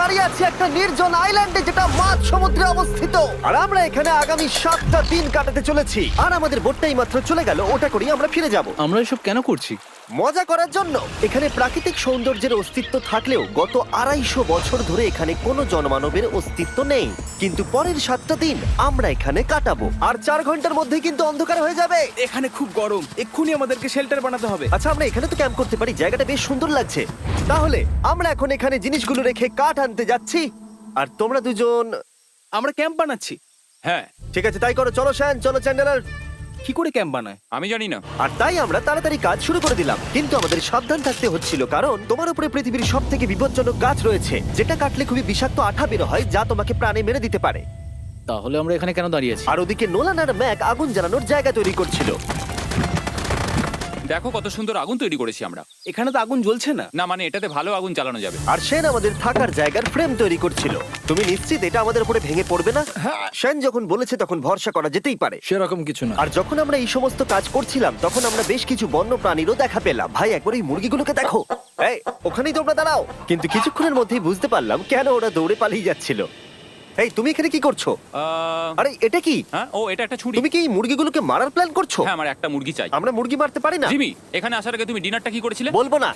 দাঁড়িয়ে আছি একটা নির্জন আইল্যান্ডে যেটা মাঝ সমুদ্রে অবস্থিত, আর আমরা এখানে আগামী 7টা দিন কাটাতে চলেছি। আর আমাদের বোটটাই মাত্র চলে গেল, ওটা করেই আমরা ফিরে যাব আমরা এসব কেন করছি? মজা করার জন্য। এখানে প্রাকৃতিক সৌন্দর্যের অস্তিত্ব থাকলেও গত 250 বছর ধরে এখানে কোনো জনমানবের অস্তিত্ব নেই। কিন্তু পরের 7টা দিন আমরা এখানে কাটাবো, আর 4 ঘন্টার মধ্যেই কিন্তু অন্ধকার হয়ে যাবে। এখানে খুব গরম, এক্ষুনি আমাদেরকে শেল্টার বানাতে হবে। আচ্ছা, আমরা এখানে তো ক্যাম্প করতে পারি, জায়গাটা বেশ সুন্দর লাগছে। তাহলে আমরা এখন এখানে জিনিসগুলো রেখে কাঠ আনতে যাচ্ছি, আর তোমরা দুজন। আমরা ক্যাম্প বানাচ্ছি। হ্যাঁ, ঠিক আছে, তাই করো। চলো শ্যান, চলো চ্যান্ডেলার। কি করে ক্যাম্প বানায়? আমি জানি না। আর তাই আমরা তাড়াতাড়ি কাজ শুরু করে দিলাম, কিন্তু আমাদের সাবধান থাকতে হচ্ছিল, কারণ তোমার উপরে পৃথিবীর সব থেকে বিপজ্জনক গাছ রয়েছে, যেটা কাটলে খুবই বিষাক্ত আঠা বের হয়, যা তোমাকে প্রাণে মেরে দিতে পারে। তাহলে আমরা এখানে কেন দাঁড়িয়ে আছি? আর ওদিকে নোলান আর ম্যাক আগুন জ্বালানোর জায়গা তৈরি করছিল। দেখো কত সুন্দর আগুন তৈরি করেছি আমরা। এখানে তো আগুন জ্বলছে না। না মানে এটাতে ভালো আগুন জ্বালানো যাবে। আর সেন আমাদের থাকার জায়গার ফ্রেম তৈরি করছিল। তুমি নিশ্চিত এটা আমাদের উপরে ভেঙে পড়বে না? সেন যখন বলেছে তখন ভরসা করা যেতেই পারে। সেরকম কিছু না। আর যখন আমরা এই সমস্ত কাজ করছিলাম তখন আমরা বেশ কিছু বন্য প্রাণীরও দেখা পেলাম। ভাই, একবার এই মুরগিগুলোকে দেখো। এই, ওখানেই তোমরা দাঁড়াও। কিন্তু কিছুক্ষণের মধ্যেই বুঝতে পারলাম কেন ওরা দৌড়ে পালিয়ে যাচ্ছিল। এই, তুমি এখানে কি করছো? আরে এটা কি? হ্যাঁ, ও এটা একটা ছুরি। তুমি কি এই মুরগিগুলোকে মারার প্ল্যান করছো? হ্যাঁ, আমার একটা মুরগি চাই। আমরা মুরগি মারতে পারি না। জিমি, এখানে আসার আগে তুমি ডিনারটা কি করেছিলে? বলবো না।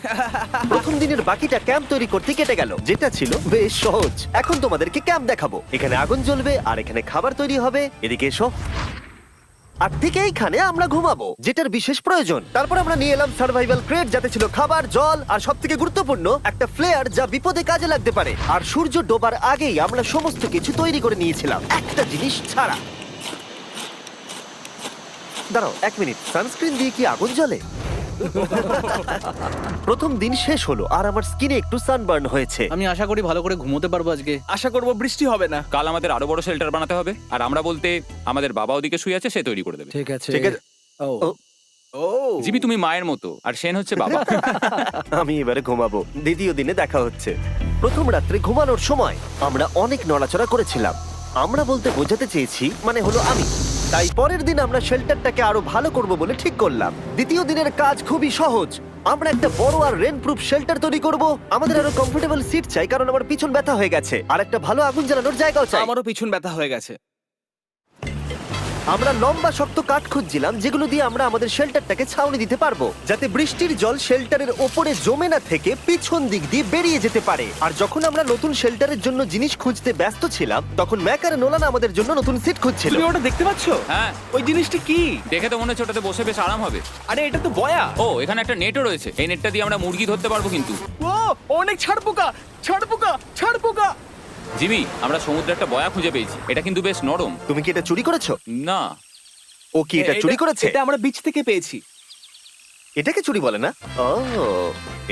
প্রথম দিনের বাকিটা ক্যাম্প তৈরি করতে কেটে গেল, যেটা ছিল বেশ সহজ। এখন তোমাদেরকে ক্যাম্প দেখাবো। এখানে আগুন জ্বলবে আর এখানে খাবার তৈরি হবে। এদিকে এসো। আর ঠিক এইখানে আমরা ঘুমাবো, যেটার বিশেষ প্রয়োজন। তারপর আমরা নিয়ে এলাম সার্ভাইভাল ক্রেট, যাতে ছিল খাবার, জল আর সবথেকে গুরুত্বপূর্ণ একটা ফ্লেয়ার, যা বিপদে কাজে লাগতে পারে। আর সূর্য ডোবার আগেই আমরা সমস্ত কিছু তৈরি করে নিয়েছিলাম, একটা জিনিস ছাড়া। দাঁড়াও 1 মিনিট, সানস্ক্রিন দিয়ে কি আগুন জ্বলে? প্রথম দিন শেষ হলো আর আমার স্কিনে একটু সানবার্ন হয়েছে। আমি আশা করি ভালো করে ঘুমোতে পারবো আজকে। আশা করব বৃষ্টি হবে না। কাল আমাদের আরো বড় শেল্টার বানাতে হবে, আর আমরা বলতে আমাদের বাবা ওদিকে শুয়ে আছে, সে তৈরি করে দেবে। ঠিক আছে। ঠিক আছে। ও ও, ও জিমি, তুমি মায়ের মতো আর সেন হচ্ছে বাবা। আমি এবারে ঘুমাবো। দ্বিতীয় দিনে দেখা হচ্ছে। প্রথম রাত্রে ঘুমানোর সময় আমরা অনেক নড়াচড়া করেছিলাম। আমরা বলতে বোঝাতে চেয়েছি, মানে হলো আমি। তাই পরের দিন আমরা শেল্টারটাকে আরো ভালো করব বলে ঠিক করলাম। দ্বিতীয় দিনের কাজ খুবই সহজ। আমরা একটা বড় আর রেন প্রুফ শেল্টার তৈরি করব। আমাদের আরো কমফোর্টেবল সিট চাই, কারণ আমার পিছন ব্যথা হয়ে গেছে, আর একটা ভালো আগুন জ্বালানোর জায়গাও চাই। আমারও পিছন ব্যথা হয়ে গেছে। আমরা লম্বা শক্ত কাঠ খুঁজছিলাম, যেগুলো দিয়ে আমরা আমাদের শেল্টারটাকে ছাউনি দিতে পারবো, যাতে বৃষ্টির জল শেল্টারের ওপরে জমে না থেকে পিছন দিক দিয়ে বেরিয়ে যেতে পারে। আর যখন আমরা নতুন শেল্টারের জন্য জিনিস খুঁজতে ব্যস্ত ছিলাম, তখন ম্যাক আর নোলান আমাদের জন্য নতুন সিট খুঁজছিল। তুমি ওটা দেখতে পাচ্ছ? হ্যাঁ, ওই জিনিসটা কি? দেখে তো মনে হচ্ছে ওটাতে বসে বেশ আরাম হবে। আরে এটা তো বয়া। ও, এখানে একটা নেটও রয়েছে। এই নেটটা দিয়ে আমরা মুরগি ধরতে পারবো। কিন্তু ও অনেক ছাড়পোকা, ছাড়পোকা, ছাড়পোকা। জিমি, আমরা সমুদ্রে একটা বয়া খুঁজে পেয়েছি। এটা কিন্তু বেশ নরম। তুমি কি এটা চুরি করেছো? না। ও কি এটা চুরি করেছে? এটা আমরা বিচ থেকে পেয়েছি। এটাকে চুরি বলে না? ও,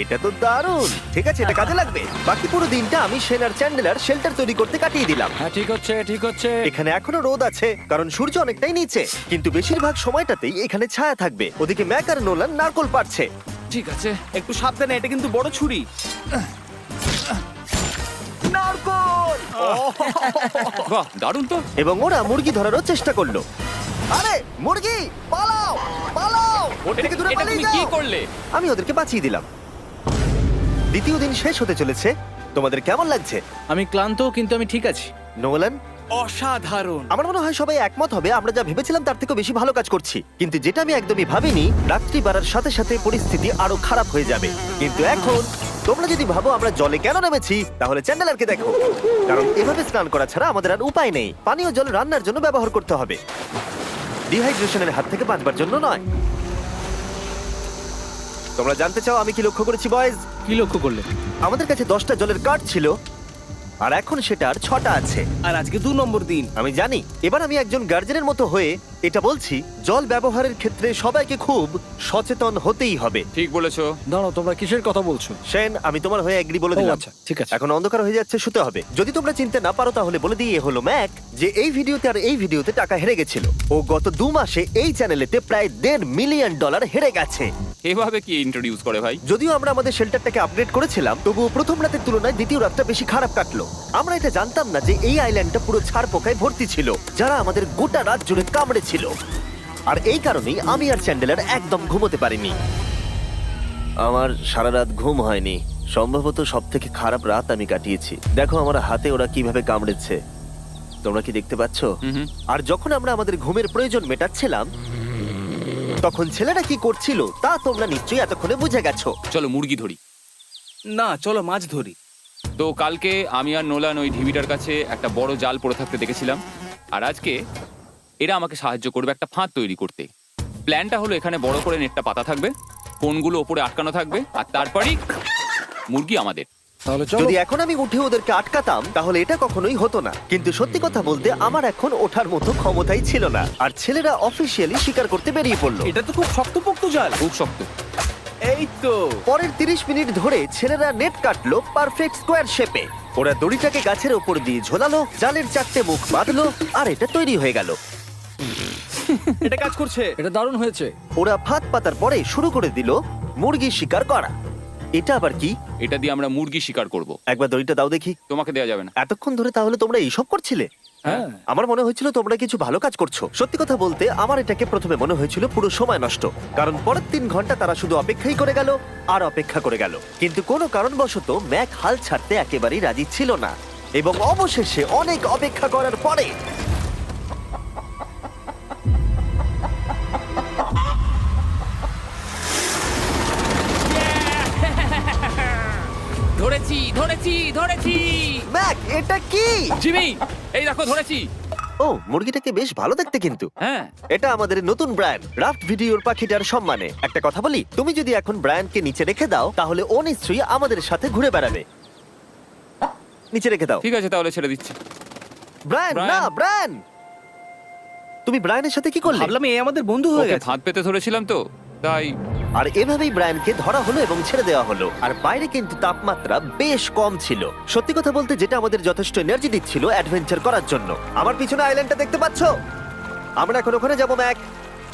এটা তো দারুণ। ঠিক আছে, এটা কাজে লাগবে। বাকি পুরো দিনটা আমি সেন আর চ্যান্ডেলার শেল্টার তৈরি করতে কাটিয়ে দিলাম। হ্যাঁ, ঠিক হচ্ছে, ঠিক হচ্ছে। এখানে এখনো রোদ আছে, কারণ সূর্য অনেকটাই নিচে, কিন্তু বেশিরভাগ সময়টাতেই এখানে ছায়া থাকবে। ওদিকে ম্যাক আর নোলান নারকল পাড়ছে। ঠিক আছে। একটু সাবধানে, এটা কিন্তু বড় ছুরি। নারকল! বাহ, দারুণ তো। এবং ওরা মুরগি ধরারও চেষ্টা করলো। আরে মুরগি, পালাও পালাও, ওর থেকে দূরে এটা পালিয়ে তুমি কি যাও। করলে? আমি ওদেরকে বাঁচিয়ে দিলাম। দ্বিতীয় দিন শেষ হতে চলেছে। তোমাদের কেমন লাগছে? আমি ক্লান্ত, কিন্তু আমি ঠিক আছি। নোলান? অসাধারণ। আমার মনে হয় সবাই একমত হবে, আমরা যা ভেবেছিলাম তার থেকে বেশি ভালো কাজ করছি। কিন্তু যেটা আমি একদমই ভাবিনি, রাত্রি বাড়ার সাথে সাথে পরিস্থিতি আরো খারাপ হয়ে যাবে। কিন্তু এখন তোমরা যদি ভাবো আমরা জলে কেন নেমেছি, তাহলে চ্যান্ডেলারকে দেখো। কারণ এভাবে স্নান করা ছাড়া আমাদের আর উপায় নেই। পানীয় জল রান্নার জন্য ব্যবহার করতে হবে, ডিহাইড্রেশনের হাত থেকে বাঁচবার জন্য নয়। তোমরা জানতে চাও আমি কি লক্ষ্য করেছি বয়েজ? কি লক্ষ্য করলে? আমাদের কাছে 10টা জলের কার্ড ছিল, আর এখন সেটা আর 6টা আছে। আর আজকে 2 নম্বর দিন। আমি জানি। এবার আমি একজন গার্জেনের মতো হয়ে এটা বলছি, জল ব্যবহারের ক্ষেত্রে সবাইকে খুব সচেতন হতেই হবে। ঠিক বলেছো। দাঁড়াও, তোমরা কিসের কথা বলছো? সেন, আমি তোমার হয়ে এগ্রি বলে ও, দিলাম। আচ্ছা, ঠিক আছে। এখন অন্ধকার হয়ে যাচ্ছে, শুতে হবে। যদি তোমরা চিনতে না পারো তাহলে বলে দিয়ে হলো ম্যাক, যে এই ভিডিওতে আর এই ভিডিওতে টাকা হেরে গেছিল। ও গত 2 মাসে এই চ্যানেলেতে প্রায় $1.5 মিলিয়ন হেরে গেছে। এভাবে কি ইন্ট্রোডিউস করে ভাই? যদিও আমরা আমাদের শেল্টারটাকে আপগ্রেড করেছিলাম, তবুও প্রথম রাতের তুলনায় দ্বিতীয় রাতটা বেশি খারাপ কাটলো। আমরা এটা জানতাম না যে এই আইল্যান্ডটা পুরো ছারপোকায় ভর্তি ছিল, যারা আমাদের গোটা রাত জুড়ে কামড়েছিল। আর এই কারণেই আমি আর চ্যান্ডেলার একদম ঘুমোতে পারিনি। আমার সারা রাত ঘুম হয়নি। সম্ভবত সব থেকে খারাপ রাত আমি কাটিয়েছি। দেখো আমার হাতে ওরা কিভাবে কামড়েছে, তোমরা কি দেখতে পাচ্ছ? হুম। আর যখন আমরা আমাদের ঘুমের প্রয়োজন মেটাচ্ছিলাম, তখন ছেলেরা কি করছিল তা তোমরা নিশ্চয়ই এতক্ষণে বুঝে গেছো। চলো মুরগি ধরি। না, চলো মাছ ধরি। তো কালকে আমি আর নোলান ওই ঢিবিটার কাছে একটা বড় জাল পড়ে থাকতে দেখেছিলাম, আর আজকে এরা আমাকে সাহায্য করবে একটা ফাঁদ তৈরি করতে। প্ল্যানটা হলো এখানে বড় করে নেটটা পাতা থাকবে, কোনগুলো ওপরে আটকানো থাকবে, আর তারপরেই মুরগি আমাদের। তাহলে চলো। যদি এখন আমি উঠে ওদেরকে আটকাতাম তাহলে এটা কখনোই হতো না, কিন্তু সত্যি কথা বলতে আমার এখন ওঠার মতো ক্ষমতাই ছিল না। আর ছেলেরা অফিসিয়ালি স্বীকার করতে বেরিয়ে পড়লো। এটা তো খুব শক্তপোক্ত জাল। খুব শক্ত। এই তো। পরের 30 মিনিট ধরে ছেলেরা নেট কাটলো পারফেক্ট স্কোয়ার শেপে। ওরা দড়িটাকে গাছের ওপর দিয়ে ঝোলালো, জালের 4টে মুখ বাঁধলো, আর এটা তৈরি হয়ে গেল। এটা কাজ করছে। এটা দারুণ হয়েছে। ওরা ফাঁদ পাতার পরে শুরু করে দিল মুরগি শিকার করা। এটা আবার কি? এটা দিয়ে আমরা মুরগি শিকার করব। একবার দড়িটা দাও দেখি। তোমাকে দেওয়া যাবে না। এতক্ষণ ধরে তাহলে তোমরা এইসব করছিলে? হ্যাঁ। আমার মনে হয়েছিল তোমরা কিছু ভালো কাজ করছো। সত্যি কথা বলতে আমার এটাকে প্রথমে মনে হয়েছিল পুরো সময় নষ্ট, কারণ পরের 3 ঘন্টা তারা শুধু অপেক্ষাই করে গেল আর অপেক্ষা করে গেল। কিন্তু কোনো কারণবশত ম্যাক হাল ছাড়তে একেবারেই রাজি ছিল না, এবং অবশেষে অনেক অপেক্ষা করার পরে ধরেছি ধরেছি ধরেছি। ম্যাক, এটা কি? জিমি, এই দেখো ধরেছি। ও, মুরগিটাকে বেশ ভালো দেখতে কিন্তু। হ্যাঁ। এটা আমাদের নতুন ব্র্যান্ড রাফট ভিডিওর পাখিটার সম্মানে। একটা কথা বলি, তুমি যদি এখন ব্র্যান্ডকে নিচে রেখে দাও তাহলে ও নিশ্চয়ই আমাদের সাথে ঘুরে বেড়াবে। নিচে রেখে দাও। ঠিক আছে, তাহলে ছেড়ে দিচ্ছি। Brian, Brian. না ব্রায়ান, তুমি ব্রায়ানের সাথে কি করলে? ভাবলাম এই আমাদের বন্ধু হয়ে ওকে গেছে। ফাঁদ পেতে ধরেছিলাম তো, তাই। আর এভাবেই ব্রায়ানকে ধরা হলো এবং ছেড়ে দেওয়া হলো। আর বাইরে কিন্তু তাপমাত্রা বেশ কম ছিল। সত্যি কথা বলতে যেটা আমাদের যথেষ্ট এনার্জি দিচ্ছিল অ্যাডভেঞ্চার করার জন্য। আমার পিছনে আইল্যান্ডটা দেখতে পাচ্ছো? আমরা এখন ওখানে যাবো ম্যাক।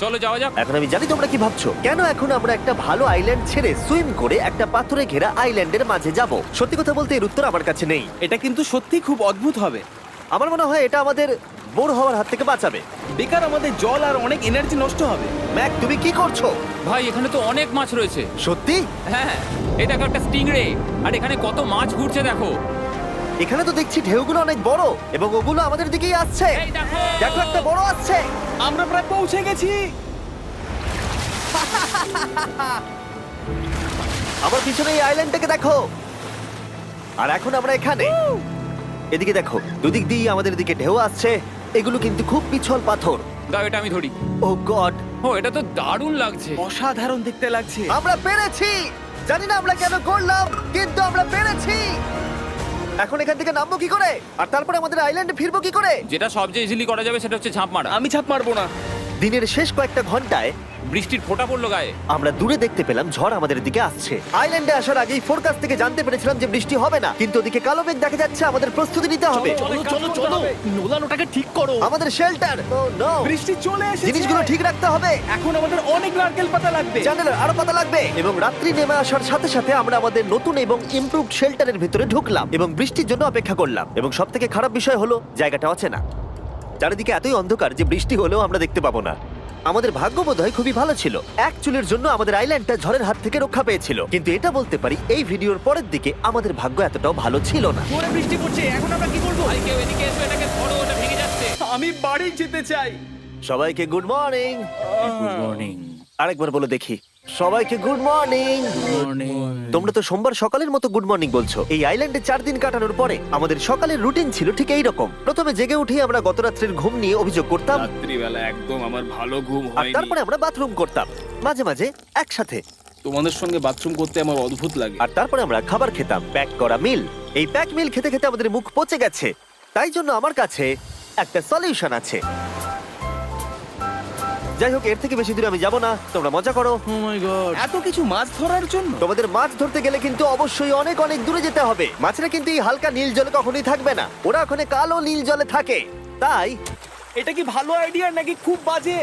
চলো যাওয়া যাক। এখন আমি জানি তোমরা কি ভাবছো, কেন এখন আমরা একটা ভালো আইল্যান্ড ছেড়ে সুইম করে একটা পাথরে ঘেরা আইল্যান্ডের মাঝে যাব? সত্যি কথা বলতে এর উত্তর আমার কাছে নেই। এটা কিন্তু সত্যি খুব অদ্ভুত হবে। আমার মনে হয় এটা আমাদের বোর হওয়ার হাত থেকে বাঁচাবে। বেকার আমাদের জল আর অনেক এনার্জি নষ্ট হবে। ম্যাক, তুমি কি করছো? ভাই, এখানে তো অনেক মাছ রয়েছে। সত্যি? হ্যাঁ, এই দেখো একটা স্টিংরে, আর এখানে কত মাছ ঘুরছে দেখো। এখানে তো দেখছি ঢেউগুলো অনেক বড় এবং ওগুলো আমাদের দিকেই আসছে। এই দেখো। দেখো, একটা বড় আসছে। আমরা প্রায় পৌঁছে গেছি। আমার পিছনে এই আইল্যান্ডটাকে দেখো। আর এখন আমরা এখানে। এদিকে দেখো, দুদিক দিয়ে আমাদের দিকে ঢেউ আসছে। এগুলো কিন্তু খুব পিছল পাথর। দাও, এটা আমি ধরি। ও গড, ও, এটা তো দারুণ লাগছে। অসাধারণ দেখতে লাগছে। আমরা পেরেছি। জানি না আমরা কেন করলাম, কিন্তু আমরা পেরেছি। এখন এখান থেকে নামবো কি করে, আর তারপরে আমাদের আইল্যান্ডে ফিরবো কি করে? যেটা সবচেয়ে ইজিলি করা যাবে সেটা হচ্ছে ঝাঁপ মারা। আমি ছাপ মারবো না। দিনের শেষ কয়েকটা ঘন্টায় বৃষ্টির ফোঁটা পড়লো গায়ে। আমরা দূরে দেখতে পেলাম ঝড় আমাদের দিকে আসছে। আইল্যান্ডে আসার আগেই ফোরকাস্ট থেকে জানতে পেরেছিলাম যে বৃষ্টি হবে না, কিন্তু ওদিকে কালো মেঘ দেখা যাচ্ছে। আমাদের প্রস্তুতি নিতে হবে। চলো চলো চলো, নোলান ওটাকে ঠিক করো। আমাদের শেল্টার, ও নো, বৃষ্টি চলে এসেছে। জিনিসগুলো ঠিক রাখতে হবে। এখন আমাদের অনেক নারকেল পাতা লাগবে। জানালার আরো পাতা লাগবে। এবং রাত্রি নেমে আসার সাথে সাথে আমরা আমাদের নতুন এবং ইমপ্রুভড শেল্টারের ভিতরে ঢুকলাম এবং বৃষ্টির জন্য অপেক্ষা করলাম। এবং সব থেকে খারাপ বিষয় হলো জায়গাটা অচেনা। চারিদিকে এতই অন্ধকার যে বৃষ্টি হলেও আমরা দেখতে পাবো না। আমাদের ভাগ্য বোধহয় খুবই ভালো ছিল। এক চুলের জন্য আমাদের আইল্যান্ডটা ঝড়ের হাত থেকে রক্ষা পেয়েছিল, কিন্তু এটা বলতে পারি এই ভিডিওর পরের দিকে আমাদের ভাগ্য এতটাও ভালো ছিল না। জোরে বৃষ্টি পড়ছে, এখন আমরা কি করব? ভাই, কেউ এদিকে এসো, এটাকে ধরো, ওটা ভেঙে যাচ্ছে। আমি বাড়ি যেতে চাই। সবাইকে গুড মর্নিং। Good morning. আরেকবার বলে দেখি, সবাইকে গুড মর্নিং। তোমরা তো সোমবার সকালের মতো গুড মর্নিং বলছো। এই আইল্যান্ডে 4 দিন কাটানোর পরে আমাদের সকালের রুটিন ছিল ঠিক এই রকম। প্রথমে জেগে উঠে আমরা গত রাত্রের ঘুম নিয়ে অভিযোগ করতাম, রাত্রিবেলা একদম আমার ভালো ঘুম আর হয়নি। তারপরে আমরা বাথরুম করতাম, মাঝে মাঝে একসাথে। তোমাদের সঙ্গে বাথরুম করতে আমার অদ্ভুত লাগে। আর তারপরে আমরা খাবার খেতাম, প্যাক করা মিল। এই প্যাক মিল খেতে খেতে আমাদের মুখ পচে গেছে। তাই জন্য আমার কাছে একটা সলিউশন আছে। যাই হোক, এর থেকে বেশি দূরে আমি যাব না, তোমরা মজা করো। ও মাই গড। এত কিছু মাছ ধরার জন্য? তোমাদের মাছ ধরতে গেলে কিন্তু অবশ্যই অনেক অনেক দূরে যেতে হবে। মাছেরা কিন্তু এই হালকা নীল জলে কখনোই থাকবে না, ওরা ওখানে কালো নীল জলে থাকে। তাই এটা কি ভালো আইডিয়া নাকি খুব বাজে?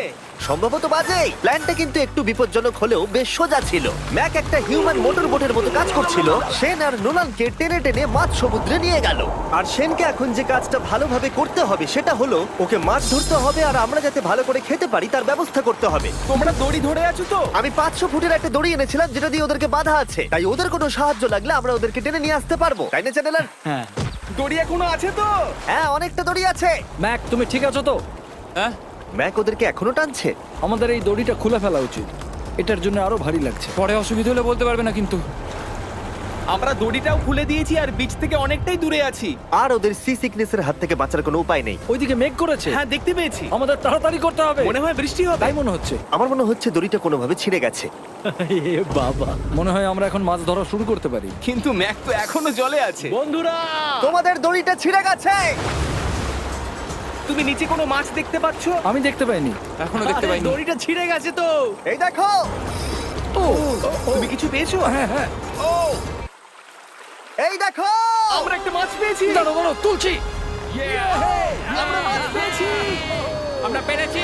সম্ভবত বাজে। প্ল্যানটা কিন্তু একটু বিপজ্জনক হলেও বেশ সোজা ছিল। ম্যাক একটা হিউম্যান মোটর বোটের মতো কাজ করছিল। শেন আর নোলানকে টেনে টেনে মাছ সমুদ্রে নিয়ে গেল। আর শেনকে এখন যে কাজটা ভালোভাবে করতে হবে সেটা হলো ওকে মাছ ধরতে হবে, আর আমরা যাতে ভালো করে খেতে পারি তার ব্যবস্থা করতে হবে। তোমরা দড়ি ধরে আছো তো? আমি 500 ফুটের একটা দড়ি এনেছিলাম যেটা দিয়ে ওদেরকে বাঁধা আছে, তাই ওদের কোনো সাহায্য লাগলে আমরা ওদেরকে টেনে নিয়ে আসতে পারবো, তাই না চ্যানেলার? হ্যাঁ। দড়ি এখনো আছে তো? হ্যাঁ, অনেকটা দড়ি আছে। ম্যাক, তুমি ঠিক আছো তো? হ্যাঁ, ম্যাক ওদেরকে এখনো টানছে। আমাদের এই দড়িটা খুলে ফেলা উচিত, এটার জন্য আরো ভারী লাগছে। পরে অসুবিধা হলে বলতে পারবে না কিন্তু। আমরা দড়িটাও খুলে দিয়েছি আর বিচ থেকে অনেকটাই দূরে আছি। আর ওদের সি সিকনেসের হাত থেকে বাঁচার কোনো উপায় নেই। ওইদিকে মেঘ করেছে। হ্যাঁ, দেখতে পেয়েছি। আমাদের তাড়াতাড়ি করতে হবে। মনে হয় বৃষ্টি হবে। তাই মনে হচ্ছে। আমার মনে হচ্ছে দড়িটা কোনোভাবে ছিঁড়ে গেছে। এ বাবা, মনে হয় আমরা এখন মাছ ধরা শুরু করতে পারি। কিন্তু ম্যাক তো এখনো জলে আছে। বন্ধুরা, তোমাদের দড়িটা ছিঁড়ে গেছে। তুমি নিচে কোনো মাছ দেখতে পাচ্ছো? আমি দেখতে পাইনি। এখনো দেখতে আরে, পাইনি। দড়িটা ছিঁড়ে গেছে তো। এই দেখো। ও, তুমি কিছু পেয়েছো? হ্যাঁ হ্যাঁ। ও, এই দেখো। আমরা একটা মাছ পেয়েছি। দাঁড়াও দাঁড়াও, তুলছি। আমরা মাছ পেয়েছি। আমরা পেরেছি।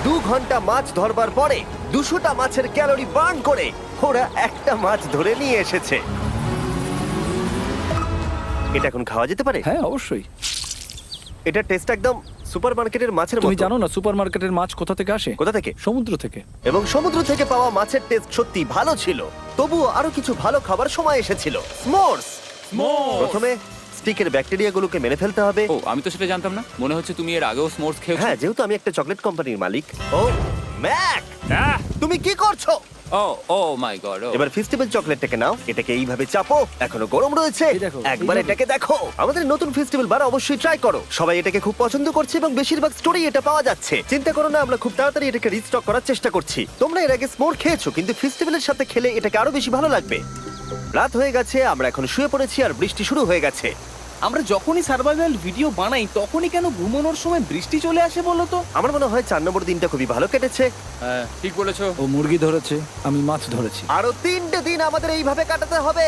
2 ঘন্টা মাছ ধরবার পরে 200টা মাছের ক্যালোরি বার্ন করে ওরা একটা মাছ ধরে নিয়ে এসেছে। এটা এখন খাওয়া যেতে পারে? হ্যাঁ, অবশ্যই। এটা টেস্ট একদম সুপারমার্কেটের মাছের তুমি মতো। জানো না সুপারমার্কেটের মাছ কোথা থেকে আসে? কোথা থেকে? সমুদ্র থেকে। এবং সমুদ্র থেকে পাওয়া মাছের টেস্ট সত্যি ভালো ছিল। তবুও আরো কিছু ভালো খাবার সময় এসেছিল। স্মোর্স। প্রথমে স্টিকের ব্যাকটেরিয়াগুলোকে মেরে ফেলতে হবে। ও, আমি তো সেটা জানতাম না। মনে হচ্ছে তুমি এর আগেও স্মোর্স খেয়েছো। হ্যাঁ, যেহেতু আমি একটা চকলেট কোম্পানির মালিক। ও ম্যাক, আহ! তুমি কি করছো? ও ও মাই গড। এবার ফেস্টিভ্যাল চকলেটটাকে নাও, এটাকে এইভাবে চাপো, এখনো গরম রয়েছে। এই দেখো, একবার এইভাবে। এটাকে দেখো। আমাদের নতুন ফেস্টিভ্যাল বার অবশ্যই ট্রাই করো। সবাই এটাকে খুব পছন্দ করছে এবং বেশিরভাগ স্টোরি এটা পাওয়া যাচ্ছে। চিন্তা করো না, আমরা খুব তাড়াতাড়ি এটাকে রিস্টক করার চেষ্টা করছি। তোমরা এর আগে স্মোর খেয়েছো, কিন্তু ফেস্টিভ্যালের সাথে খেলে এটাকে আরো বেশি ভালো লাগবে। রাত হয়ে গেছে, আমরা এখন শুয়ে পড়েছি আর বৃষ্টি শুরু হয়ে গেছে। আমরা যখনই সার্ভাইভাল ভিডিও বানাই তখনই কেন ঘুমানোর সময় বৃষ্টি চলে আসে বলো তো? আমার মনে হয় 4 নম্বর দিনটা খুবই ভালো কেটেছে। হ্যাঁ, ঠিক বলেছো। ও মুরগি ধরেছে, আমি মাছ ধরেছি। আরো 3টে দিন আমাদের এইভাবে কাটাতে হবে।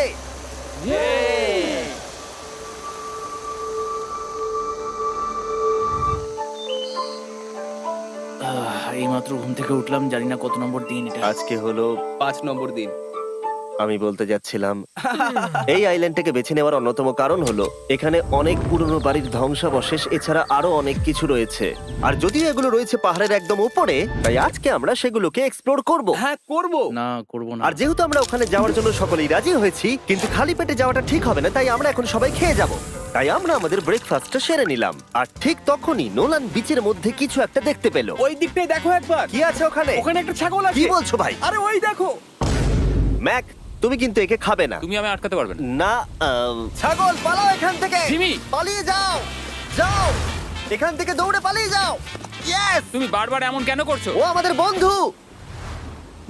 এইমাত্র ঘুম থেকে উঠলাম, জানি না কত নম্বর দিন এটা। আজকে হলো 5 নম্বর দিন। আমি বলতে যাচ্ছিলাম এই আইল্যান্ডটাকে বেছে নেওয়ার অন্যতম কারণ হলো এখানে অনেক পুরনো বাড়ির ধ্বংসাবশেষ, এছাড়া আরো অনেক কিছু রয়েছে। আর যদিও এগুলো রয়েছে পাহাড়ের একদম উপরে, তাই আজকে আমরা সেগুলোকে এক্সপ্লোর করব। হ্যাঁ, করব। না, করব না। আর যেহেতু আমরা ওখানে যাওয়ার জন্য সকলেই রাজি হয়েছি, কিন্তু খালি পেটে যাওয়াটা ঠিক হবে না, তাই আমরা এখন সবাই খেয়ে যাব। তাই আমরা আমাদের ব্রেকফাস্টটা সেরে নিলাম। আর ঠিক তখনই নোলান বিচের মধ্যে কিছু একটা দেখতে পেল। ওই দিকটাই দেখো একবার। কি আছে ওখানে? ওখানে একটা ছাগল আছে। কি বলছো ভাই? আরে ওই দেখো। ম্যাক, তুমি কিন্তু একে খাবে না। তুমি আমি আটকাতে পারবে না। না, ছাগল পালাও এখান থেকে। জিমি! পালিয়ে যাও, যাও এখান থেকে, দৌড়ে পালিয়ে যাও। ইয়েস! তুমি বারবার এমন কেন করছো? ও আমাদের বন্ধু।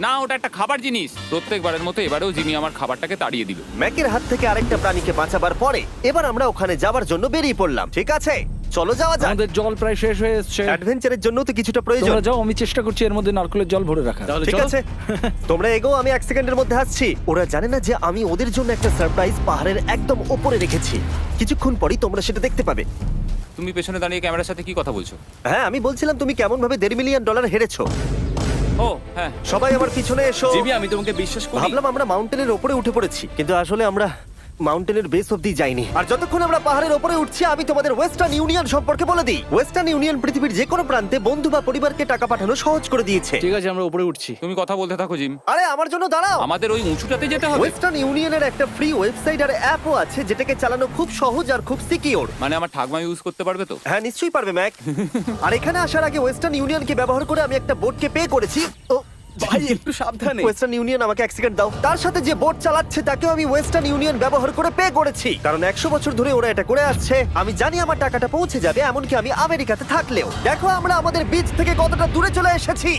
না, ওটা একটা খাবার জিনিস। প্রত্যেকবারের মতো এবারেও জিমি আমার খাবারটাকে তাড়িয়ে দিল। ম্যাকের হাত থেকে আরেকটা প্রাণীকে বাঁচাবার পরে এবার আমরা ওখানে যাবার জন্য বেরিয়ে পড়লাম। ঠিক আছে, চলো যাওয়া যাক। আমাদের জল প্রায় শেষ হয়ে এসেছে। অ্যাডভেঞ্চারের জন্য তো কিছুটা প্রয়োজন। তোমরা যাও, আমি চেষ্টা করছি এর মধ্যে নারকেলের জল ভরে রাখা। তাহলে ঠিক চলো। আছে, তোমরা এগো, আমি 1 সেকেন্ডের মধ্যে আসছি। ওরা জানে না যে আমি ওদের জন্য একটা সারপ্রাইজ পাহাড়ের একদম উপরে রেখেছি। কিছুক্ষণ পরেই তোমরা সেটা দেখতে পাবে। তুমি পেছনে দাঁড়িয়ে ক্যামেরার সাথে কি কথা বলছো? হ্যাঁ, আমি বলছিলাম তুমি কেমন ভাবে $1.5 মিলিয়ন হেরেছো। ও হ্যাঁ, সবাই আমার পিছনে এসো। জিমি, আমি তোমাকে বিশ্বাস করি। ভাবলাম আমরা মাউন্টেনের উপরে উঠে পড়েছি, কিন্তু আসলে আমরা মাউন্টেনের বেস অব্দি যাইনি। আর যতক্ষণ আমরা পাহাড়ের উপরে উঠছি, আমি তোমাদের ওয়েস্টার্ন ইউনিয়ন সম্পর্কে বলে দিই। ওয়েস্টার্ন ইউনিয়ন পৃথিবীর যে কোনো প্রান্তে বন্ধু বা পরিবারকে টাকা পাঠানো সহজ করে দিয়েছে। ঠিক আছে, আমরা উপরে উঠছি। তুমি কথা বলতে থাকো জিম। আরে আমার জন্য দাঁড়াও। আমাদের ওই উঁচুটাতে যেতে হবে। ওয়েস্টার্ন ইউনিয়নের একটা ফ্রি ওয়েবসাইট আর অ্যাপও আছে, যেটাকে চালানো খুব সহজ আর খুব সিকিউর। মানে আমার ঠাকমা ইউজ করতে পারবে তো? হ্যাঁ, নিশ্চয়ই পারবে ম্যাক। আর এখানে আসার আগে ওয়েস্টার্ন ইউনিয়নকে ব্যবহার করে আমি একটা বোটকে পে করেছি। ও ভাই, একটু সাবধানে। ওয়েস্টার্ন ইউনিয়ন আমাকে 1 সেকেন্ড দাও। তার সাথে যে বোট চালাচ্ছে তাকেও আমি ওয়েস্টার্ন ইউনিয়ন ব্যবহার করে পে করেছি, কারণ 100 বছর ধরে ওরা এটা করে আসছে। আমি জানি আমার টাকাটা পৌঁছে যাবে, এমনকি আমি আমেরিকাতে থাকলেও। দেখো আমরা আমাদের বিচ থেকে কতটা দূরে চলে এসেছি।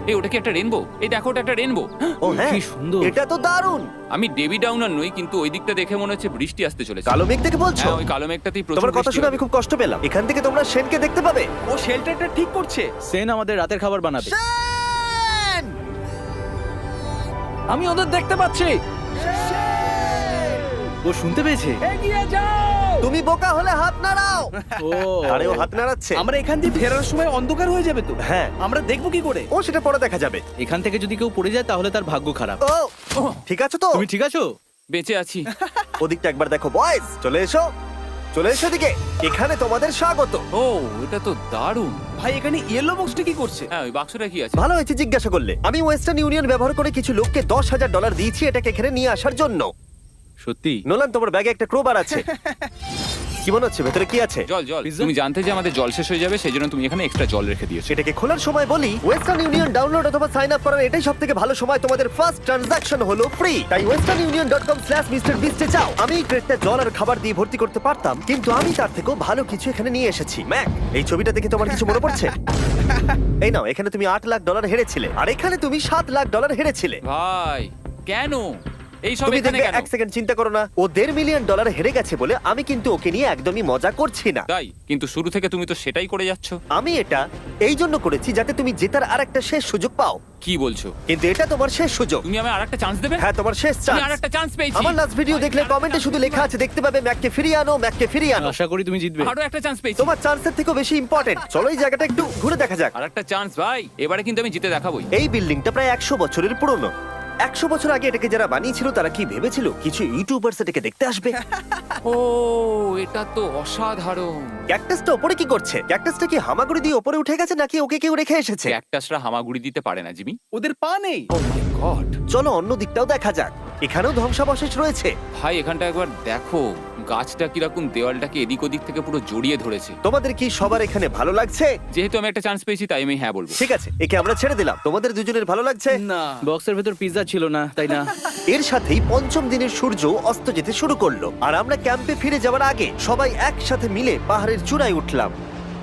এই, ওটা কি একটা রেনবো? এই দেখো, ওটা একটা রেনবো। ও হ্যাঁ, কি সুন্দর। এটা তো দারুণ। আমি ডেভি ডাউনার নই, কিন্তু ওই দিকটা দেখে মনে হচ্ছে বৃষ্টি আসতে চলেছে। কালো মেঘ থেকে বলছো? হ্যাঁ, ওই কালো মেঘটাতেই প্রচুর তোমার কথা বৃষ্টি শুনে হবে। আমি খুব কষ্ট পেলাম। এখান থেকে তোমরা শেনকে দেখতে পাবে। ও শেল্টারটা ঠিক করছে। সেন আমাদের রাতের খাবার বানাবে। শেন! আমি ওদের দেখতে পাচ্ছি। ও শুনতে পেয়েছে। এগিয়ে যাও। তুমি বোকা হলে হাত নাড়াও। ও আরে ও হাত নাড়াচ্ছে। আমরা এখান দিয়ে ফেরার সময় অন্ধকার হয়ে যাবে তো। হ্যাঁ। আমরা দেখবো কি করে? ও সেটা পরে দেখা যাবে। এখান থেকে যদি কেউ পড়ে যায় তাহলে তার ভাগ্য খারাপ। ও ঠিক আছে তো? তুমি ঠিক আছো? বেঁচে আছি। ওদিকটা একবার দেখো বয়েজ, চলে এসো, চলে এসো দিকে। এখানে তোমাদের স্বাগত। ও এটা তো দারুণ। ভাই এখানে ইয়েলো বক্সটা কি করছে? হ্যাঁ ওই বাক্সটা কি আছে? ভালো হয়েছে জিজ্ঞাসা করলে। আমি ওয়েস্টার্ন ইউনিয়ন ব্যবহার করে কিছু লোককে $10,000 দিয়েছি এটাকে এখানে নিয়ে আসার জন্য। সত্যি? নোলান, তোমার ব্যাগে একটা ক্রোবার আছে। কি মনে হচ্ছে ভেতরে কি আছে? জল জল। Pizza? তুমি জানতে যে আমাদের জল শেষ হয়ে যাবে সেই জন্য তুমি এখানে এক্সট্রা জল রেখে দিয়েছো। সেটাকে খোলার সময় বলি, ওয়েস্টার্ন ইউনিয়ন ডাউনলোড অথবা সাইন আপ করার এটাই সবথেকে ভালো সময়। তোমাদের ফার্স্ট ট্রানজাকশন হলো ফ্রি। তাই westernunion.com/MrBeast এ যাও। আমি এই ক্রেটটা জল আর খাবার দিয়ে ভর্তি করতে পারতাম, কিন্তু আমি তার থেকেও ভালো কিছু এখানে নিয়ে এসেছি। ম্যাক, এই ছবিটা দেখে তোমার কিছু মনে পড়ছে? এই নাও, এখানে তুমি $8 লাখ হেরেছিলে, আর এখানে তুমি $7 লাখ হেরেছিলে। ভাই কেন এই সব তুমি এখানে দেখবে, কেন? এক সেকেন্ড চিন্তা করো না। ও $1.5 মিলিয়ন হেরে গেছে বলে আমি কিন্তু ওকে নিয়ে একদমই মজা করছি না। তাই কিন্তু শুরু থেকে তুমি তো সেটাই করে যাচ্ছ। আমি এটা এই জন্য করেছি যাতে তুমি জেতার আরেকটা শেষ সুযোগ পাও, কি বলছো? কিন্তু এটা তোমার শেষ সুযোগ। তুমি আমায় আরেকটা চান্স দেবে? হ্যাঁ, তোমার শেষ আমি চান্স। আরেকটা চান্স পেয়েছি। আমার লাস্ট ভিডিও দেখলে কমেন্টে শুধু লেখা আছে, দেখতে পাবে ম্যাককে ফিরিয়ে আনো, ম্যাককে ফিরিয়ে আনো। আশা করি তুমি জিতবে। আরো একটা চান্স পেয়েছি। তোমার চান্সের থেকেও বেশি ইম্পর্টেন্ট। চলো এই জায়গাটা একটু ঘুরে দেখা যাক। আরেকটা চান্স ভাই, এবারে কিন্তু আমি জিতে দেখাবোই। এই বিল্ডিংটা প্রায় 100 বছরের পুরনো। 100 বছর আগে এটাকে যারা বানিয়েছিল তারা কি ভেবেছিল কিছু ইউটিউবার্স এটাকে দেখতে আসবে? ও এটা তো অসাধারণ। ক্যাকটাসটা ওপরে কি করছে? ক্যাকটাসটা কি হামাগুড়ি দিয়ে ওপরে উঠে গেছে নাকি ওকে কেউ রেখে এসেছে? ক্যাকটাসরা হামাগুড়ি দিতে পারে না জিমি। ওদের পা নেই। ও মাই গড। চলো অন্য দিকটাও দেখা যাক। এখানেও ধ্বংসাবশেষ রয়েছে। ভাই এখানটা একবার দেখো, গাছটা কিরকম দেওয়ালটাকে এদিক ওদিক থেকে পুরো জড়িয়ে ধরেছে। তোমাদের কি সবার এখানে ভালো লাগছে? যেহেতু আমি একটা চান্স পেয়েছি তাই আমি হ্যাঁ বলবো। ঠিক আছে, একে আমরা ছেড়ে দিলাম। তোমাদের দুজনের ভালো লাগছে? না, বক্সের ভেতর পিৎজা ছিল না, তাই না? এর সাথেই পঞ্চম দিনের সূর্য অস্ত যেতে শুরু করলো, আর আমরা ক্যাম্পে ফিরে যাওয়ার আগে সবাই একসাথে মিলে পাহাড়ের চূড়ায় উঠলাম।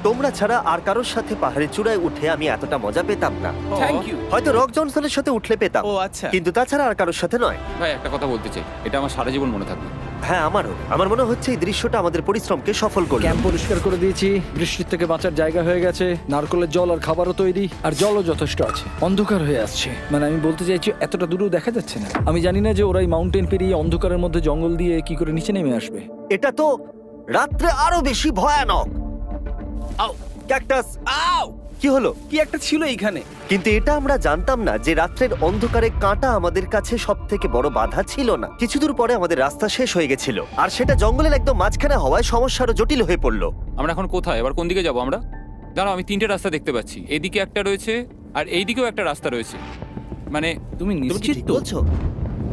তোমরা ছাড়া আর কারোর সাথে পাহাড়ের চূড়ায় উঠে আমি এতটা মজা পেতাম না। Thank you. হয়তো রক জনসনের সাথে উঠলে পেতাম, ও আচ্ছা। কিন্তু তাছাড়া আর কারোর সাথে নয়। ভাই একটা কথা বলতে চাই, এটা আমার সারা জীবন মনে থাকবে। হ্যাঁ, আমারও। আমার মনে হচ্ছে এই দৃশ্যটা আমাদের পরিশ্রমকে সফল করলো। ক্যাম্প পরিষ্কার করে দিয়েছি, বৃষ্টির থেকে বাঁচার জায়গা হয়ে গেছে, নারকেলের জল আর খাবারও তৈরি, আর জলও যথেষ্ট আছে। অন্ধকার হয়ে আসছে, মানে আমি বলতে চাইছি এতটা দূরেও দেখা যাচ্ছে না। আমি জানি না যে ওরা এই মাউন্টেন পেরিয়ে অন্ধকারের মধ্যে জঙ্গল দিয়ে কি করে নিচে নেমে আসবে। এটা তো রাত্রে আরো বেশি ভয়ানক। আউ, ক্যাকটাস, আউ! কি হলো? কি একটা ছিল এইখানে। কিন্তু এটা আমরা জানতাম না যে রাত্রের অন্ধকারে কাঁটা আমাদের কাছে সব থেকে বড় বাধা ছিল না। কিছু দূর পরে আমাদের রাস্তা শেষ হয়ে গেছিল, আর সেটা জঙ্গলের একদম মাঝখানে হওয়ায় সমস্যা আরো জটিল হয়ে পড়লো। আমরা এখন কোথায়, এবার কোন দিকে যাবো আমরা? দাঁড়াও, আমি তিনটে রাস্তা দেখতে পাচ্ছি। এদিকে একটা রয়েছে আর এইদিকেও একটা রাস্তা রয়েছে। মানে তুমি তুমি কি নিশ্চিত ঠিক তো? বলছো?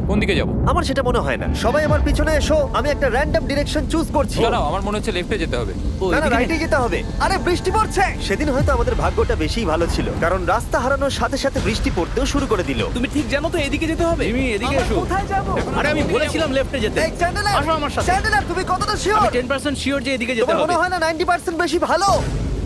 কোন দিকে যাবো? আমার সেটা মনে হয় না। সবাই আমার পিছনে এসো, আমি একটা র্যান্ডম ডিরেকশন চুজ করছি। দাঁড়াও, আমার মনে হচ্ছে লেফটে যেতে হবে। ও, না না, এদিকে রাইটে যেতে হবে। আরে বৃষ্টি পড়ছে। সেদিন হয়তো আমাদের ভাগ্যটা বেশিই ভালো ছিল, কারণ রাস্তা হারানোর সাথে সাথে বৃষ্টি পড়তেও শুরু করে দিল। তুমি ঠিক জানো তো এদিকে যেতে হবে? জিমি, এদিকে আমরা এসো। কোথায় যাব? আরে আমি বলেছিলাম লেফটে যেতে। এই চ্যান্ডেলার, আসো আমার সাথে। চ্যান্ডেলার, তুমি কতটা আমি শিওর? 10% শিওর যে এদিকে যেতে তোমার হবে। মনে হয় না 90% বেশি ভালো?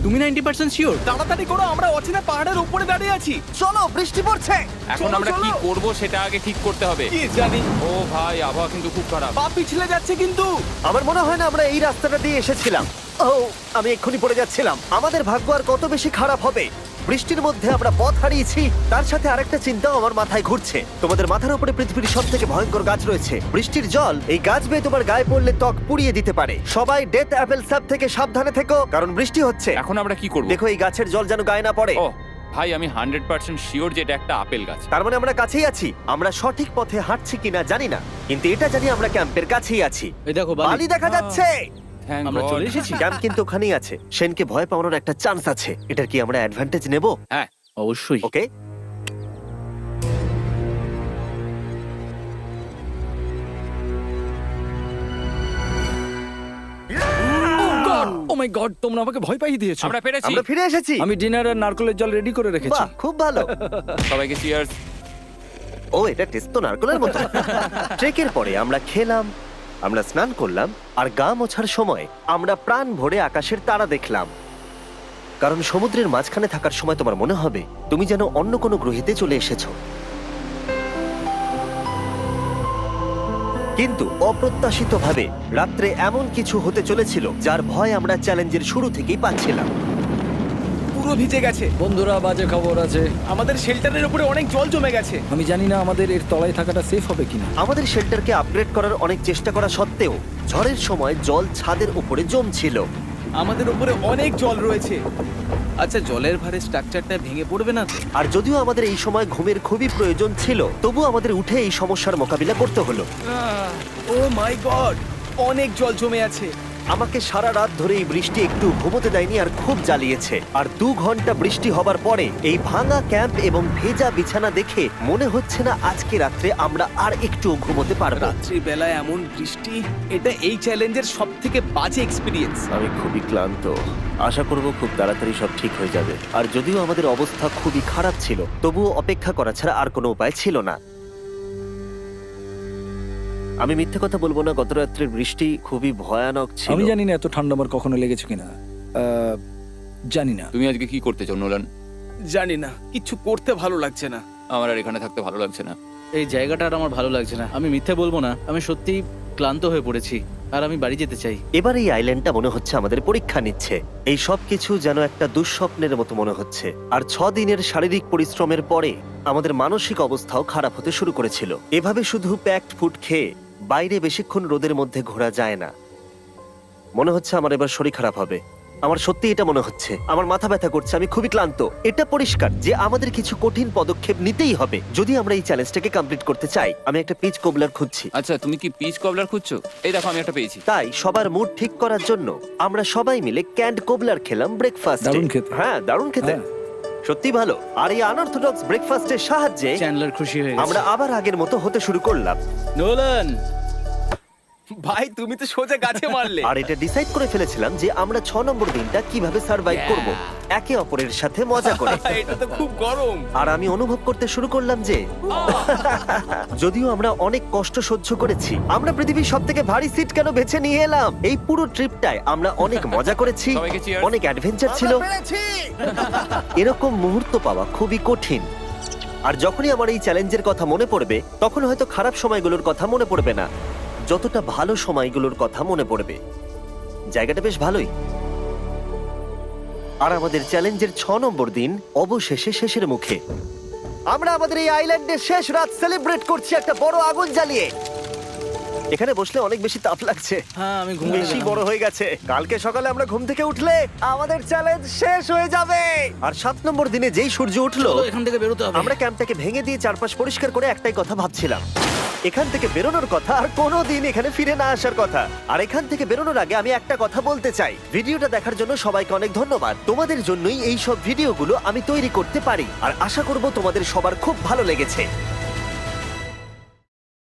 তুমি 90% শিওর? তাড়াতাড়ি করো, আমরা অচেনা পাহাড়ের উপরে দাঁড়িয়ে আছি। চলো, বৃষ্টি পড়ছে। এখন চলো, আমরা কি চলো। করব সেটা আগে ঠিক করতে হবে। কি জানি, ও ভাই, আবহাওয়া কিন্তু খুব খারাপ। পা পিছলে যাচ্ছে কিন্তু। আমার মনে হয় না আমরা এই রাস্তাটা দিয়ে এসেছিলাম। ও, আমি এক্ষুনি পড়ে যাচ্ছিলাম। আমাদের ভাগ্য আর কত বেশি খারাপ হবে। বৃষ্টির মধ্যে আমরা পথ হারিয়েছি, তার সাথে আরেকটা চিন্তাও আমার মাথায় ঘুরছে। তোমাদের মাথার উপরে পৃথিবীর সব থেকে ভয়ঙ্কর গাছ রয়েছে। বৃষ্টির জল এই গাছ বেয়ে তোমার গায়ে পড়লে ত্বক পুড়িয়ে দিতে পারে। সবাই ডেথ অ্যাপেল স্যাপ থেকে সাবধানে থেকো, কারণ বৃষ্টি হচ্ছে। এখন আমরা কি করব? দেখো, এই গাছের জল যেন গায়ে না পড়ে। ও ভাই, আমি 100% শিওর যে এটা একটা আপেল গাছ। তার মানে আমরা কাছেই আছি। আমরা সঠিক পথে হাঁটছি কিনা জানি না, কিন্তু এটা জানি আমরা ক্যাম্পের কাছেই আছি। এই দেখো বালি বালি। দেখা যাচ্ছে। Thank আমরা God. চলে এসেছি। ক্যাম্প কিন্তু ওখানেই আছে। সেনকে ভয় পাওয়ানোর একটা চান্স আছে। এটার কি আমরা অ্যাডভান্টেজ নেব? হ্যাঁ, অবশ্যই। ওকে। ও মাই গড, তোমরা আমাকে ভয় পাইয়ে দিয়েছো। আমরা পেরেছি। আমরা ফিরে এসেছি। আমি ডিনার আর নারকেলের জল রেডি করে রেখেছি। বাহ, খুব ভালো। সবাইকে চিয়ার্স। ও, এটা টেস্ট তো নারকেলের মতো। ট্রেকের পরে আমরা খেলাম, আমরা স্নান করলাম, আর গা মোছার সময় আমরা প্রাণ ভরে আকাশের তারা দেখলাম। কারণ সমুদ্রের মাঝখানে থাকার সময় তোমার মনে হবে তুমি যেন অন্য কোনো গ্রহেতে চলে এসেছো। কিন্তু অপ্রত্যাশিতভাবে রাত্রে এমন কিছু হতে চলেছিল যার ভয় আমরা চ্যালেঞ্জের শুরু থেকেই পাচ্ছিলাম। পুরো ভিজে গেছে। বন্ধুরা, বাজে খবর আছে। আমাদের শেল্টারের উপরে অনেক জল জমে গেছে। আমি জানি না আমাদের এর তলায় থাকাটা সেফ হবে কিনা। আমাদের শেল্টারকে আপগ্রেড করার অনেক চেষ্টা করা সত্ত্বেও ঝড়ের সময় জল ছাদের উপরে জমছিল। আমাদের উপরে অনেক জল রয়েছে। আচ্ছা, জলের ভারে স্ট্রাকচারটা ভেঙে পড়বে না তো? আর যদিও আমাদের এই সময় ঘুমের খুবই প্রয়োজন ছিল, তবু আমাদের উঠে এই সমস্যার মোকাবিলা করতে হলো। ও মাই গড, অনেক জল জমে আছে। আমাকে সারা রাত ধরে এই বৃষ্টি একটু ঘুমোতে দেয়নি আর খুব জ্বালিয়েছে। আর 2 ঘন্টা বৃষ্টি হবার পরে এই ভাঙা ক্যাম্প এবং ভেজা বিছানা দেখে মনে হচ্ছে না আজকে রাত্রে আমরা আর একটু ঘুমোতে পারবো। রাত্রি বেলায় এমন বৃষ্টি, এটা এই চ্যালেঞ্জের সব থেকে বাজে এক্সপিরিয়েন্স। আমি খুবই ক্লান্ত। আশা করব খুব তাড়াতাড়ি সব ঠিক হয়ে যাবে। আর যদিও আমাদের অবস্থা খুবই খারাপ ছিল, তবুও অপেক্ষা করা ছাড়া আর কোনো উপায় ছিল না। আমি মিথ্যে কথা বলবো না, গত রাত্রের বৃষ্টি খুবই ভয়ানক ছিল। আমি জানি না এত ঠান্ডা আমার কখনো লেগেছে কিনা। জানি না। তুমি আজকে কি করতে চাও নোলান? জানি না, কিছু করতে ভালো লাগছে না। আমার আর এখানে থাকতে ভালো লাগছে না। এই জায়গাটা আর আমার ভালো লাগছে না। আমি মিথ্যে বলবো না, আমি সত্যিই ক্লান্ত হয়ে পড়েছি আর আমি বাড়ি যেতে চাই। এবার এই আইল্যান্ডটা মনে হচ্ছে আমাদের পরীক্ষা নিচ্ছে। এই সব কিছু যেন একটা দুঃস্বপ্নের মতো মনে হচ্ছে। আর 6 দিনের শারীরিক পরিশ্রমের পরে আমাদের মানসিক অবস্থাও খারাপ হতে শুরু করেছিল। এভাবে শুধু প্যাকড ফুড খেয়ে বাইরে বেশিক্ষণ রোদের মধ্যে ঘোরা যায় না। মনে হচ্ছে আমার এবার শরীর খারাপ হবে। আমার সত্যি এটা মনে হচ্ছে। আমার মাথা ব্যথা করছে, আমি খুবই ক্লান্ত। এটা পরিষ্কার যে আমাদের কিছু কঠিন পদক্ষেপ নিতেই হবে যদি আমরা এই চ্যালেঞ্জটাকে কমপ্লিট করতে চাই। আমি একটা পিচ কোবলার খুঁজছি। আচ্ছা, তুমি কি পিচ কবলার খুঁজছো? এই দেখো, আমি একটা পেয়েছি। তাই সবার মুড ঠিক করার জন্য আমরা সবাই মিলে ক্যান্ড কোবলার খেলাম ব্রেকফাস্ট। দারুণ খেতে। হ্যাঁ, দারুণ খেতে, হ্যাঁ। সত্যি ভালো। আর এই আনঅর্থোডক্স ব্রেকফাস্টের সাহায্যে চ্যান্ডলার খুশি হয়ে আমরা গেছে। আবার আগের মতো হতে শুরু করলাম। নোলান, ভাই, তুমি তো সোজা গাছে মারলে। আর এটা ডিসাইড করে ফেলেছিলাম যে আমরা 6 নম্বর দিনটা কিভাবে সার্ভাইভ করব, একে অপরের সাথে মজা করে। এটা তো খুব গরম। আর আমি অনুভব করতে শুরু করলাম যে যদিও আমরা অনেক কষ্ট সহ্য করেছি, আমরা পৃথিবীর সব থেকে ভারী সিট কেন বেছে নিয়ে এলাম। এই পুরো ট্রিপটায় আমরা অনেক মজা করেছি, সবাইকে cheers। অনেক অ্যাডভেঞ্চার ছিল। এরকম মুহূর্ত পাওয়া খুবই কঠিন। আর যখনই আমার এই চ্যালেঞ্জের কথা মনে পড়বে, তখন হয়তো খারাপ সময়গুলোর কথা মনে পড়বে না, যতটা ভালো সময়গুলোর কথা মনে পড়বে। জায়গাটা বেশ ভালোই। আর আমাদের চ্যালেঞ্জের 6 নম্বর দিন অবশেষে শেষের মুখে। আমরা আমাদের এই আইল্যান্ডের শেষ রাত সেলিব্রেট করছি একটা বড় আগুন জ্বালিয়ে। এখানে বসলে অনেক বেশি তাপ লাগছে। হ্যাঁ, আমি ঘুমিয়ে বেশি গেলাম। বড় হয়ে গেছে। কালকে সকালে আমরা ঘুম থেকে উঠলে আমাদের চ্যালেঞ্জ শেষ হয়ে যাবে। আর 7 নম্বর দিনে যেই সূর্য উঠলো, চলো, এখান থেকে বেরোতে হবে। আমরা ক্যাম্পটাকে ভেঙে দিয়ে চারপাশ পরিষ্কার করে একটাই কথা ভাবছিলাম, এখান থেকে বেরোনোর কথা আর কোনোদিন এখানে ফিরে না আসার কথা। আর এখান থেকে বেরোনোর আগে আমি একটা কথা বলতে চাই, ভিডিওটা দেখার জন্য সবাইকে অনেক ধন্যবাদ। তোমাদের জন্যই এই সব ভিডিওগুলো আমি তৈরি করতে পারি। আর আশা করব তোমাদের সবার খুব ভালো লেগেছে।